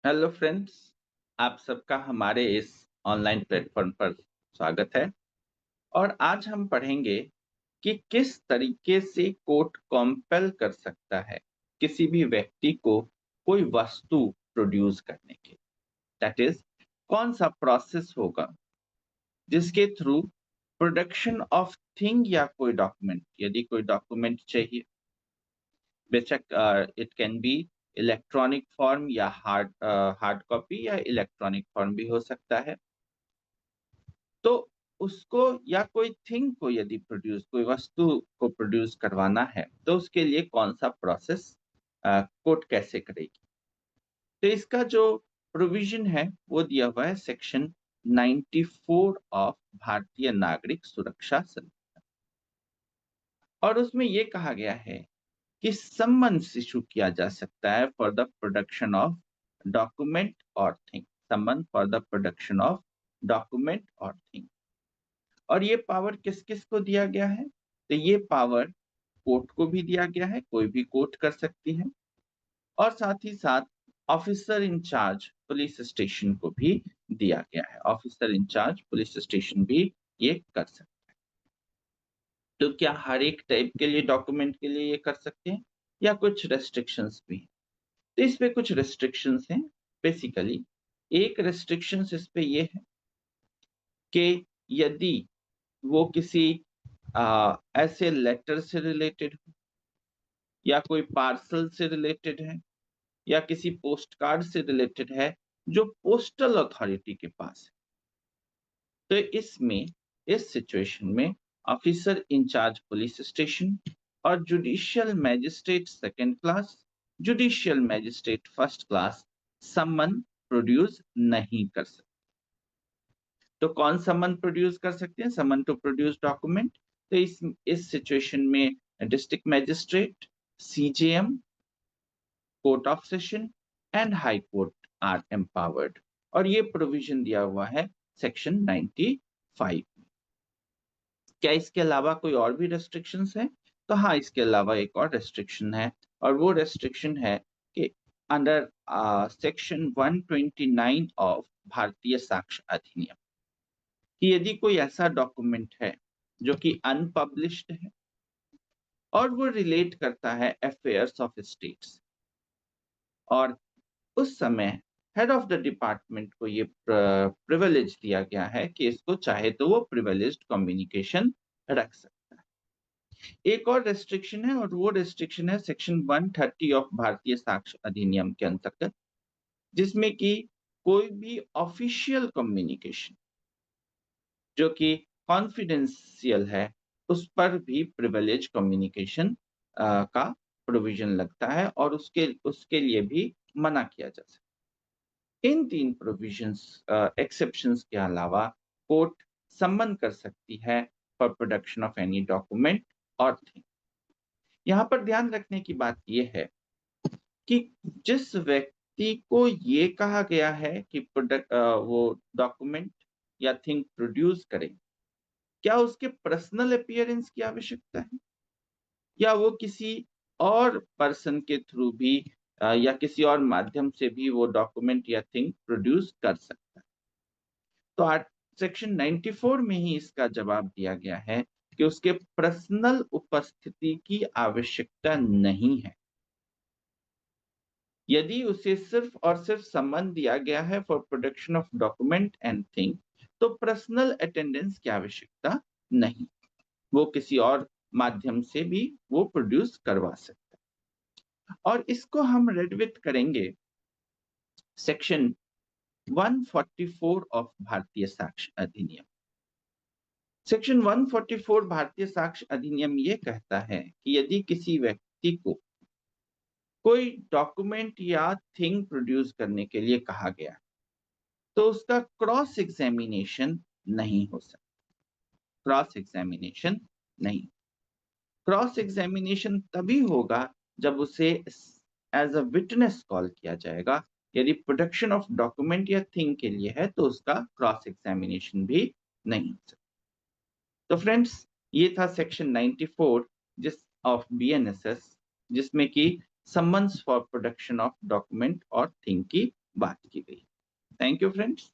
Hello friends, आप सबका हमारे इस ऑनलाइन प्लेटफॉर्म पर स्वागत है। और आज हम पढ़ेंगे कि किस तरीके से कोर्ट कॉम्पेल कर सकता है किसी भी व्यक्ति को कोई वस्तु प्रोड्यूस करने के। दैट इज, कौन सा प्रोसेस होगा जिसके थ्रू प्रोडक्शन ऑफ थिंग या कोई डॉक्यूमेंट, यदि कोई डॉक्यूमेंट चाहिए, बेशक it can be electronic form या हार्ड कॉपी या इलेक्ट्रॉनिक फॉर्म भी हो सकता है। तो उसको या कोई थिंग को यदि कोई वस्तु को प्रोड्यूस करवाना है तो उसके लिए कौन सा प्रोसेस कोर्ट कैसे करेगी। तो इसका जो प्रोविजन है वो दिया हुआ है सेक्शन 94 ऑफ भारतीय नागरिक सुरक्षा संहिता। और उसमें ये कहा गया है कि सम्मन्स इशू किया जा सकता है for the production of document और थिंग। सम्मन for the production of document और थिंग। और ये पावर किस किस को दिया गया है? तो ये पावर कोर्ट को भी दिया गया है, कोई भी कोर्ट कर सकती है। और साथ ही साथ ऑफिसर इंचार्ज पुलिस स्टेशन को भी दिया गया है। ऑफिसर इंचार्ज पुलिस स्टेशन भी ये कर सकता है। तो क्या हर एक टाइप के लिए डॉक्यूमेंट के लिए ये कर सकते हैं या कुछ रेस्ट्रिक्शंस भी हैं? तो इस पे कुछ रेस्ट्रिक्शंस हैं। बेसिकली एक रेस्ट्रिक्शंस इस पे ये है कि यदि वो किसी ऐसे लेटर से रिलेटेड हो या कोई पार्सल से रिलेटेड है या किसी पोस्ट कार्ड से रिलेटेड है जो पोस्टल अथॉरिटी के पास है। तो इसमें, इस सिचुएशन में ऑफिसर इंचार्ज पुलिस स्टेशन और judicial magistrate second class, judicial magistrate first class सम्मन प्रोड्यूस नहीं कर सकते। तो कौन समन प्रोड्यूस कर सकते हैं? Summon to produce document. तो इस सिचुएशन में district magistrate, CJM, court of session and high court are empowered. और ये प्रोविजन दिया हुआ है सेक्शन 95 में। क्या इसके अलावा कोई और भी रेस्ट्रिक्शंस हैं? तो हाँ, इसके अलावा एक और रेस्ट्रिक्शन है, और वो रेस्ट्रिक्शन है कि अंडर सेक्शन 129 ऑफ भारतीय साक्ष्य अधिनियम, कि यदि कोई ऐसा डॉक्यूमेंट है जो कि अनपब्लिश्ड है और वो रिलेट करता है अफेयर्स ऑफ स्टेट्स, और उस समय हेड ऑफ द डिपार्टमेंट को ये प्रिविलेज दिया गया है कि इसको चाहे तो वो प्रिविलेज्ड कम्युनिकेशन रख सकता है। एक और रेस्ट्रिक्शन है, और वो रेस्ट्रिक्शन है सेक्शन 130 ऑफ भारतीय साक्ष्य अधिनियम के अंतर्गत, जिसमें कि कोई भी ऑफिशियल कम्युनिकेशन जो कि कॉन्फिडेंशियल है उस पर भी प्रिविलेज कम्युनिकेशन का प्रोविजन लगता है, और उसके उसके लिए भी मना किया जा सकता है। इन तीन प्रोविजंस, एक्सेप्शंस के अलावा कोर्ट सम्मन कर सकती है for production of any document और थिंग। यहाँ पर ध्यान रखने की बात यह है कि जिस व्यक्ति को ये कहा गया है कि वो डॉक्यूमेंट या थिंग प्रोड्यूस करें, क्या उसके पर्सनल अपीयरेंस की आवश्यकता है या वो किसी और पर्सन के थ्रू भी या किसी और माध्यम से भी वो डॉक्यूमेंट या थिंग प्रोड्यूस कर सकता है? तो सेक्शन 94 में ही इसका जवाब दिया गया है कि उसके पर्सनल उपस्थिति की आवश्यकता नहीं है। यदि उसे सिर्फ और सिर्फ सम्मन दिया गया है for production of document and thing, तो पर्सनल अटेंडेंस की आवश्यकता नहीं, वो किसी और माध्यम से भी वो प्रोड्यूस करवा सकता है। और इसको हम रेड विथ करेंगे सेक्शन 144 ऑफ भारतीय साक्ष्य अधिनियम। सेक्शन 144 भारतीय साक्ष्य अधिनियम ये कहता है कि यदि किसी व्यक्ति को कोई डॉक्यूमेंट या थिंग प्रोड्यूस करने के लिए कहा गया तो उसका क्रॉस एग्जामिनेशन नहीं हो सकता। क्रॉस एग्जामिनेशन नहीं। क्रॉस एग्जामिनेशन तभी होगा जब उसे एज अ विटनेस कॉल किया जाएगा। यदि प्रोडक्शन ऑफ डॉक्यूमेंट या थिंग के लिए है तो उसका क्रॉस एग्जामिनेशन भी नहीं हो सकता। तो फ्रेंड्स, ये था सेक्शन 94 जिस ऑफ बीएनएसएस, जिसमें कि summons for production of document और थिंग की बात की गई। Thank you friends.